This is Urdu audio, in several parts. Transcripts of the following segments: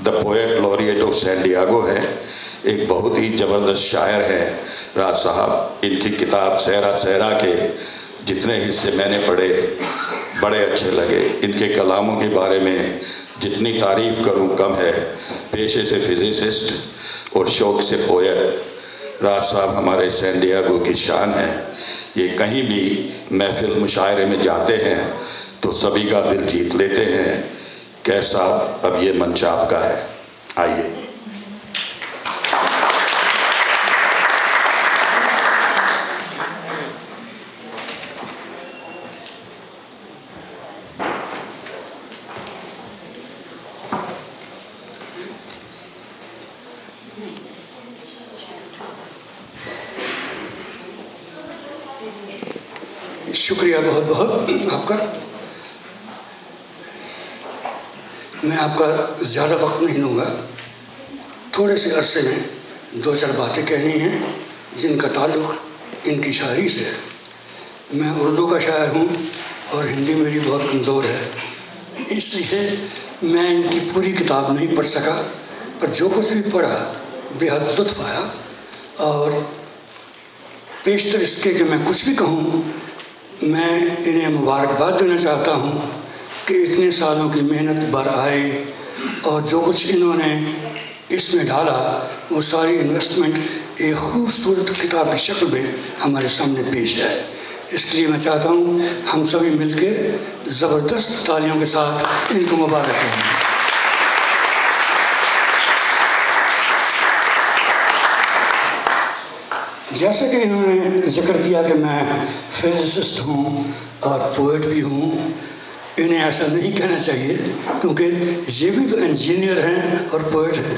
The poet laureate of San Diego ہیں، ایک بہت ہی زبردست شاعر ہیں راز صاحب. ان کی کتاب سیرا سیرا کے جتنے حصے میں نے پڑھے بڑے اچھے لگے. ان کے کلاموں کے بارے میں جتنی تعریف کروں کم ہے. پیشے سے فزسسٹ اور شوق سے پوئٹ راز صاحب ہمارے سین ڈیاگو کی شان ہے. یہ کہیں بھی محفل مشاعرے میں جاتے ہیں تو سبھی کا دل جیت لیتے ہیں. کیسا اب یہ منچ آپ کا ہے، آئیے. شکریہ بہت بہت آپ کا. میں آپ کا زیادہ وقت نہیں لوں گا. تھوڑے سے عرصے میں 2-4 باتیں کہنی ہیں جن کا تعلق ان کی شاعری سے ہے. میں اردو کا شاعر ہوں اور ہندی میری بہت کمزور ہے، اس لیے میں ان کی پوری کتاب نہیں پڑھ سکا، پر جو کچھ بھی پڑھا بے حد لطف آیا. اور بیشتر اس کے کہ میں کچھ بھی کہوں، میں انہیں مبارکباد دینا چاہتا ہوں کہ اتنے سالوں کی محنت بر آئے اور جو کچھ انہوں نے اس میں ڈالا وہ ساری انویسٹمنٹ ایک خوبصورت کتاب کی شکل میں ہمارے سامنے پیش ہے. اس لیے میں چاہتا ہوں ہم سبھی مل کے زبردست تالیوں کے ساتھ ان کو مبارک کریں. جیسے کہ انہوں نے ذکر کیا کہ میں فزسسٹ ہوں اور پوئٹ بھی ہوں، انہیں ایسا نہیں کہنا چاہیے کیونکہ یہ بھی تو انجینئر ہیں اور پوئٹ ہیں.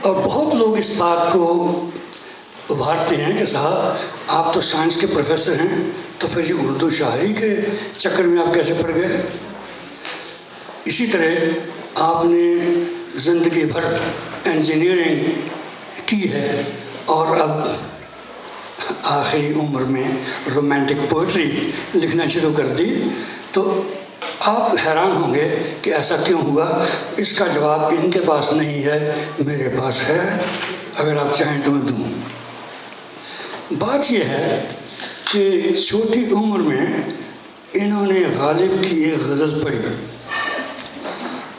اور بہت لوگ اس بات کو ابھارتے ہیں کہ صاحب آپ تو سائنس کے پروفیسر ہیں تو پھر یہ اردو شاعری کے چکر میں آپ کیسے پڑ گئے. اسی طرح آپ نے زندگی بھر انجینئرنگ کی ہے اور اب آخری عمر میں رومانٹک پوئٹری لکھنا شروع کر دی، تو آپ حیران ہوں گے کہ ایسا کیوں ہوا. اس کا جواب ان کے پاس نہیں ہے، میرے پاس ہے، اگر آپ چاہیں تو میں دوں. بات یہ ہے کہ چھوٹی عمر میں انہوں نے غالب کی ایک غزل پڑھی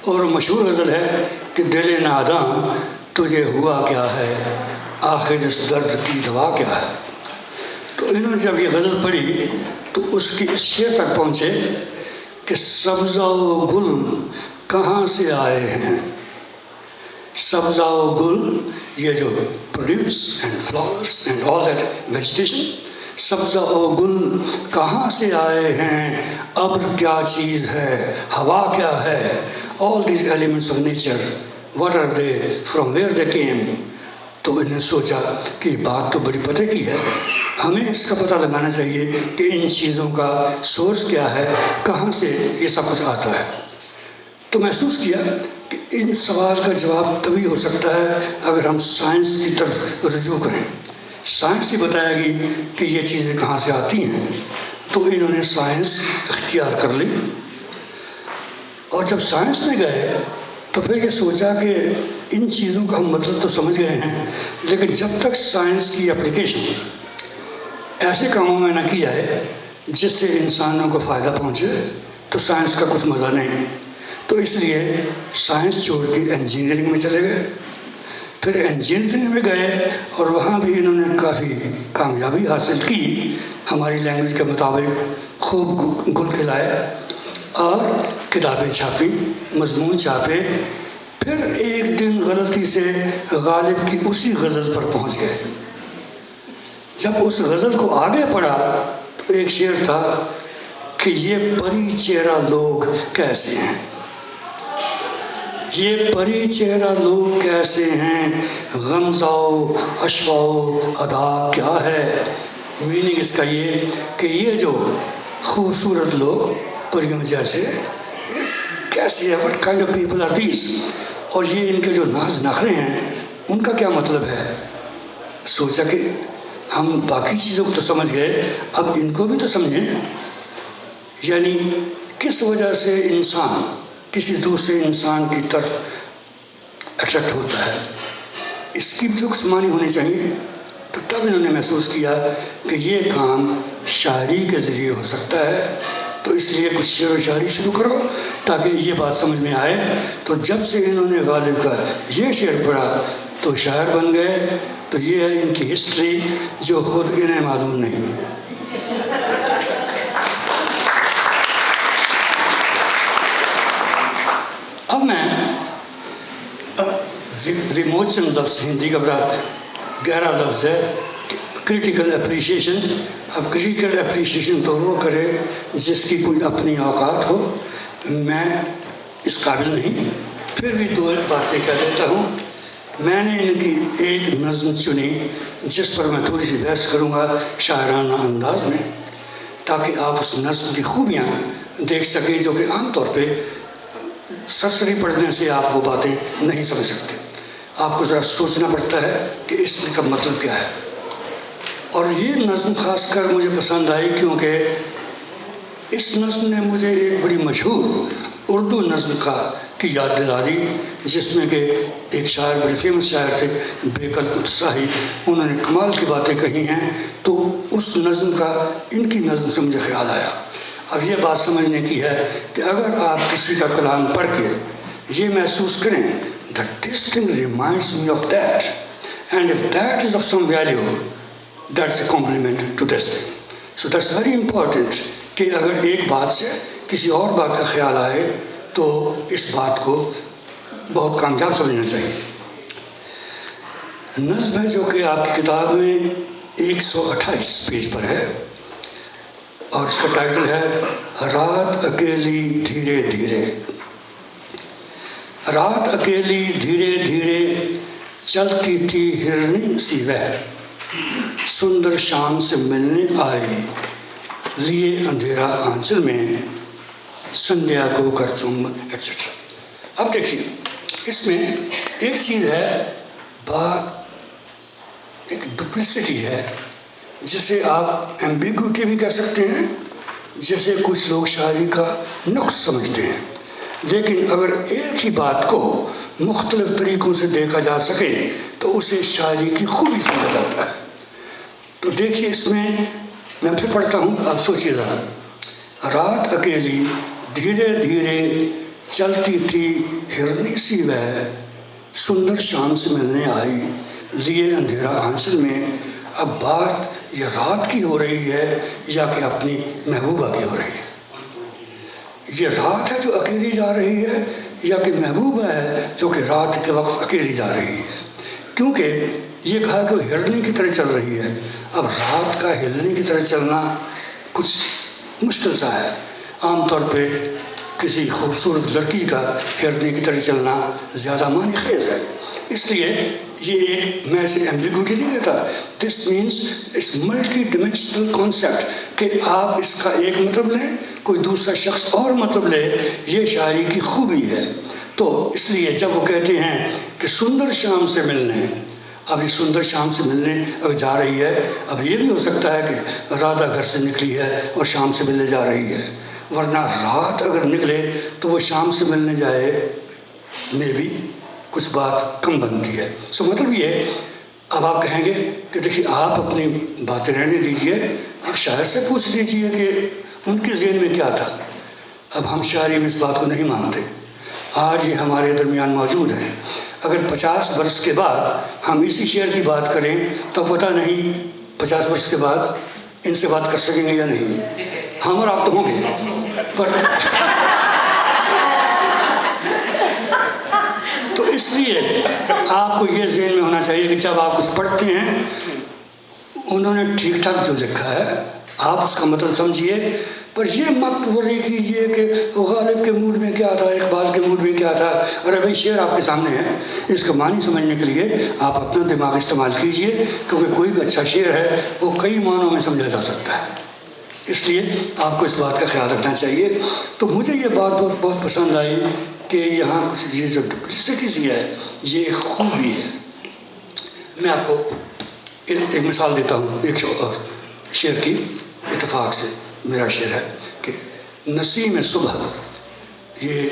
اور مشہور غزل ہے کہ دل ناداں تجھے ہوا کیا ہے، آخر اس درد کی دوا کیا ہے. تو انہوں نے جب یہ غزل پڑھی تو اس کی اس شعر تک پہنچے کہ سبزہ و گل کہاں سے آئے ہیں. سبزہ و گل، یہ جو produce and flowers and all that vegetation, سبزہ و گل کہاں سے آئے ہیں، ابر کیا چیز ہے، ہوا کیا ہے. All these elements of nature, what are they, from where they came. تو انہوں نے سوچا کہ یہ بات تو بڑی پتہ کی ہے، ہمیں اس کا پتہ لگانا چاہیے کہ ان چیزوں کا سورس کیا ہے، کہاں سے یہ سب کچھ آتا ہے. تو محسوس کیا کہ ان سوال کا جواب تبھی ہو سکتا ہے اگر ہم سائنس کی طرف رجوع کریں. سائنس ہی بتائے گی کہ یہ چیزیں کہاں سے آتی ہیں. تو انہوں نے سائنس اختیار کر لی اور جب سائنس میں گئے تو پھر یہ سوچا کہ ان چیزوں کا ہم مطلب تو سمجھ گئے ہیں، لیکن جب تک سائنس کی اپلیکیشن ایسے کاموں میں نہ کی جائے جس سے انسانوں کو فائدہ پہنچے تو سائنس کا کچھ مزہ نہیں. تو اس لیے سائنس چھوڑ کے انجینئرنگ میں چلے گئے. پھر انجینئرنگ میں گئے اور وہاں بھی انہوں نے کافی کامیابی حاصل کی، ہماری لینگویج کے مطابق خوب گل کھلائے اور کتابیں چھاپی، مضمون چھاپے. پھر ایک دن غلطی سے غالب کی اسی غزل پر پہنچ گئے. جب اس غزل کو آگے پڑھا تو ایک شعر تھا کہ یہ پری چہرہ لوگ کیسے ہیں، یہ پری چہرہ لوگ کیسے ہیں، غمزہ و اشوا و ادا کیا ہے. میننگ اس کا یہ کہ یہ جو خوبصورت لوگ پریوں جیسے کیسے ہے، what kind of people are these, اور یہ ان کے جو ناز نخرے ہیں ان کا کیا مطلب ہے. سوچا کہ ہم باقی چیزوں کو تو سمجھ گئے، اب ان کو بھی تو سمجھیں. یعنی کس وجہ سے انسان کسی دوسرے انسان کی طرف اٹریکٹ ہوتا ہے. اس کی بھی کچھ معنی ہونے چاہیے. تو تب انہوں نے محسوس کیا کہ یہ کام شاعری کے ذریعے ہو سکتا ہے. تو اس لیے کچھ شعر و شاعری شروع کرو تاکہ یہ بات سمجھ میں آئے. تو جب سے انہوں نے غالب کا یہ شعر پڑھا تو شاعر بن گئے. تو یہ ہے ان کی ہسٹری جو خود انہیں معلوم نہیں. اب میں وموچن لفظ ہندی کا بڑا گہرا لفظ ہے. Critical appreciation. اب کریٹیکل اپریشیشن تو وہ کرے جس کی کوئی اپنی اوقات ہو. میں اس قابل نہیں. پھر بھی دو ایک باتیں کہہ دیتا ہوں. میں نے ان کی ایک نظم چنی جس پر میں تھوڑی سی بحث کروں گا شاعرانہ انداز میں تاکہ آپ اس نظم کی خوبیاں دیکھ سکیں جو کہ عام طور پہ سرسری پڑھنے سے آپ وہ باتیں نہیں سمجھ سکتے. آپ کو ذرا سوچنا پڑتا ہے کہ اس کا مطلب کیا ہے. اور یہ نظم خاص کر مجھے پسند آئی کیونکہ اس نظم نے مجھے ایک بڑی مشہور اردو نظم کی یاد دلا دی جس میں کہ ایک شاعر بڑے فیمس شاعر تھے بیکل اتساہی. انہوں نے کمال کی باتیں کہی ہیں. تو اس نظم کا ان کی نظم سے مجھے خیال آیا. اب یہ بات سمجھنے کی ہے کہ اگر آپ کسی کا کلام پڑھ کے یہ محسوس کریں that this thing reminds me of that and if that is of some value that's a compliment to this thing. So that's very important کہ اگر ایک بات سے کسی اور بات کا خیال آئے تو اس بات کو بہت کامیاب سمجھنا چاہیے. نظم ہے جو کہ آپ کی کتاب میں 128 پیج پر ہے اور اس کا ٹائٹل ہے رات اکیلی دھیرے دھیرے. رات اکیلی دھیرے دھیرے چلتی تھی ہرنی سی وہ سندر شام سے ملنے آئی لیے اندھیرا آنچل میں سندھیا کو کر چوم ایٹسٹرا. اب دیکھیے اس میں ایک چیز ہے بات ایک ڈپلیسٹی ہے جسے آپ ایمبیگوٹی بھی کہہ سکتے ہیں جسے کچھ لوگ شاعری کا نقص سمجھتے ہیں. لیکن اگر ایک ہی بات کو مختلف طریقوں سے دیکھا جا سکے تو اسے شاعری کی خوبی سمجھا جاتا ہے. تو دیکھیے اس میں پھر پڑھتا ہوں آپ سوچیے ذرا. رات اکیلی دھیرے دھیرے چلتی تھی ہرنی سی وہ سندر شام سے ملنے آئی لیے اندھیرا آنچل میں. اب بات یہ رات کی ہو رہی ہے یا کہ اپنی محبوبہ کی ہو رہی ہے. یہ رات ہے جو اکیلی جا رہی ہے یا کہ محبوبہ ہے جو کہ رات کے وقت اکیلی جا رہی ہے. کیونکہ یہ کہا کہ وہ ہرنی کی طرح چل رہی ہے. اب رات کا ہرنی کی طرح چلنا کچھ مشکل سا ہے. عام طور پہ کسی خوبصورت لڑکی کا ہرنی کی طرح چلنا زیادہ معنی خیز ہے. اس لیے یہ ایک میں اسے ایمبیگوٹی نہیں دیتا. This means it's multidimensional concept کہ آپ اس کا ایک مطلب لیں کوئی دوسرا شخص اور مطلب لے. یہ شاعری کی خوبی ہے. تو اس لیے جب وہ کہتے ہیں کہ سندر شام سے ملنے, اب یہ سندر شام سے ملنے اگر جا رہی ہے, اب یہ بھی ہو سکتا ہے کہ رادھا گھر سے نکلی ہے اور شام سے ملنے جا رہی ہے, ورنہ رات اگر نکلے تو وہ شام سے ملنے جائے میں بھی کچھ بات کم بنتی ہے. سو مطلب یہ اب آپ کہیں گے کہ دیکھیے آپ اپنی باتیں رہنے دیجئے, آپ شاعر سے پوچھ لیجئے کہ ان کے ذہن میں کیا تھا. اب ہم شاعری میں اس بات کو نہیں مانتے. آج یہ ہمارے درمیان موجود ہیں. اگر 50 برس کے بعد ہم اسی شعر کی بات کریں تو پتہ نہیں 50 برس کے بعد ان سے بات کر سکیں گے یا نہیں. ہم اور آپ تو ہوں گے پر تو اس لیے آپ کو یہ ذہن میں ہونا چاہیے کہ جب آپ کچھ پڑھتے ہیں انہوں نے ٹھیک ٹھاک جو لکھا ہے آپ اس کا مطلب سمجھیے, پر یہ مت ورری کیجئے کہ غالب کے موڈ میں کیا تھا, اقبال کے موڈ میں کیا تھا. ارے بھائی شعر آپ کے سامنے ہے, اس کا معنی سمجھنے کے لیے آپ اپنا دماغ استعمال کیجئے, کیونکہ کوئی بھی اچھا شعر ہے وہ کئی معنوں میں سمجھا جا سکتا ہے. اس لیے آپ کو اس بات کا خیال رکھنا چاہیے. تو مجھے یہ بات بہت پسند آئی کہ یہاں کچھ یہ جو ڈپلیسٹی ہے یہ ایک خوبی ہے. میں آپ کو ایک مثال دیتا ہوں ایک اور شعر کی. اتفاق سے میرا شعر ہے کہ نسیم صبح, یہ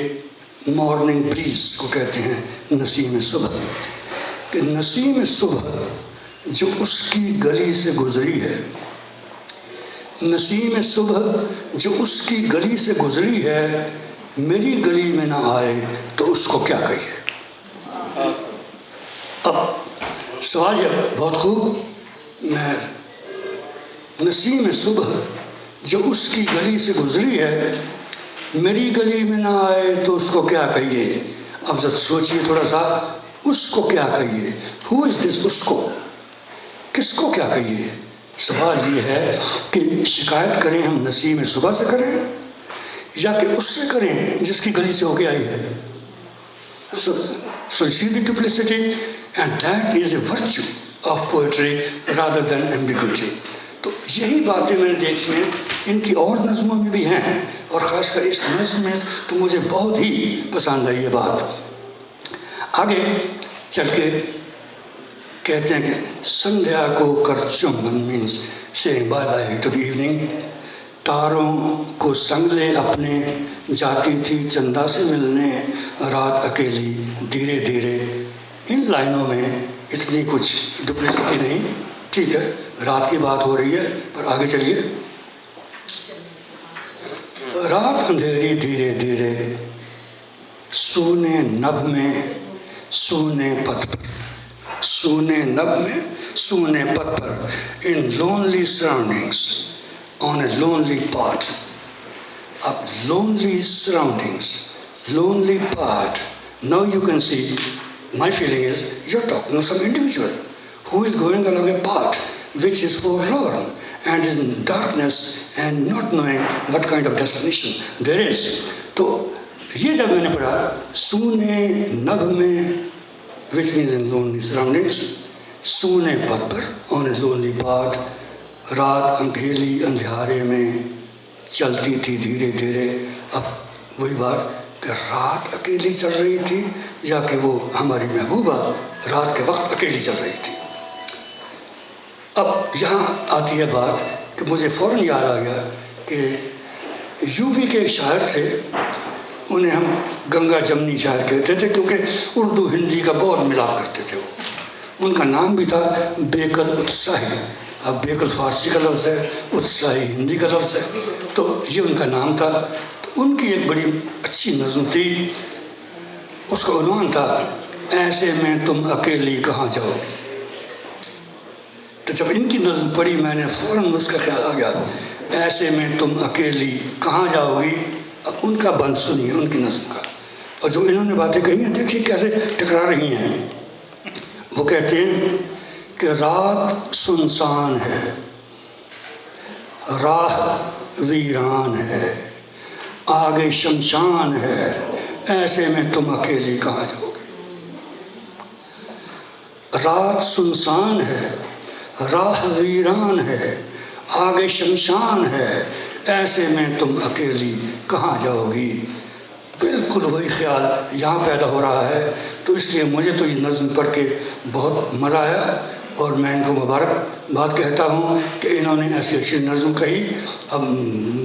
مارننگ بریز کو کہتے ہیں نسیم صبح، کہ نسیم صبح جو اس کی گلی سے گزری ہے، نسیم صبح جو اس کی گلی سے گزری ہے، میری گلی میں نہ آئے تو اس کو کیا کہیے۔ اب سوال یہ بہت خوب، میں نسیم صبح جو اس کی گلی سے گزری ہے، میری گلی میں نہ آئے تو اس کو کیا کہیے۔ اب ذرا سوچیے تھوڑا سا، اس کو کیا کہیے، ہو از دس، اس کو، کس کو کیا کہیے۔ سوال یہ ہے کہ شکایت کریں ہم نسیم صبح سے کریں یا کہ اس سے کریں جس کی گلی سے ہو کے آئی ہے۔ So you see the duplicity, and that is a virtue of poetry rather than ambiguity. تو یہی باتیں میں نے دیکھی ہیں، ان کی اور نظموں میں بھی ہیں، اور خاص کر اس نظم میں تو مجھے بہت ہی پسند آئی یہ بات۔ آگے چل کے کہتے ہیں کہ سندھیا کو کر چمن means saying bye bye to the evening, تاروں کو سنگ لے اپنے، جاتی تھی چندا سے ملنے، رات اکیلی دھیرے دھیرے۔ ان لائنوں میں اتنی کچھ ڈپلیسٹی نہیں، ٹھیک ہے رات کی بات ہو رہی ہے، پر آگے چلیے۔ رات اندھیری دھیرے دھیرے، سونے نبھ میں سونے پت پر، سونے نبھ میں سونے پت پر، in lonely surroundings on a lonely path. Up lonely surroundings, lonely path. Now you can see, my feeling is, you're talking of some individual who is going along a path which is forlorn and in darkness and not knowing what kind of destination there is. تو یہ جب میں نے پڑھا سونے نبھ میں which means in lonely surroundings, سونے پت پر on a lonely path، رات انگھیلی اندھیارے میں چلتی تھی دھیرے دھیرے۔ اب وہی بات کہ رات اکیلی چل رہی تھی یا کہ وہ ہماری محبوبہ رات کے وقت اکیلی چل رہی تھی۔ اب یہاں آتی ہے بات کہ مجھے فوراً یاد آ گیا کہ یو پی کے شاعر تھے، انہیں ہم گنگا جمنی شاعر کہتے تھے کیونکہ اردو ہندی کا بہت ملاپ کرتے تھے وہ۔ ان کا نام بھی تھا بیکل اتساہی۔ اب بیکل فارسی کا لفظ ہے، اتساہی ہندی کا لفظ ہے، تو یہ ان کا نام تھا۔ تو ان کی ایک بڑی اچھی نظم تھی، اس کا عنوان تھا ایسے میں تم اکیلی کہاں جاؤ گی۔ تو جب ان کی نظم پڑھی میں نے فوراً اس کا خیال آ گیا، ایسے میں تم اکیلی کہاں جاؤ گی۔ اب ان کا بند سنیے ان کی نظم کا، اور جو انہوں نے باتیں کہی ہیں دیکھیے کیسے ٹکرا رہی ہیں۔ وہ کہتے ہیں کہ رات سنسان ہے، راہ ویران ہے، آگے شمشان ہے، ایسے میں تم اکیلی کہاں جاؤ گے۔ رات سنسان ہے، راہ ویران ہے، آگے شمشان ہے، ایسے میں تم اکیلی کہاں جاؤ گی۔ بالکل وہی خیال یہاں پیدا ہو رہا ہے، تو اس لیے مجھے تو یہ نظم پڑھ کے بہت مزہ آیا، اور میں ان کو مبارک بات کہتا ہوں کہ انہوں نے ایسی اچھی نظم کہی۔ اب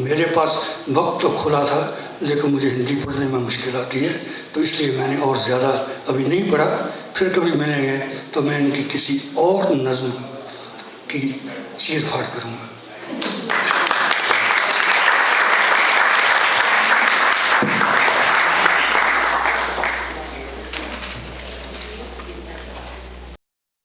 میرے پاس وقت تو کھلا تھا لیکن مجھے ہندی پڑھنے میں مشکل آتی ہے، تو اس لیے میں نے اور زیادہ ابھی نہیں پڑھا۔ پھر کبھی ملیں گے تو میں ان کی کسی اور نظم کی چیر پھاڑ کروں گا۔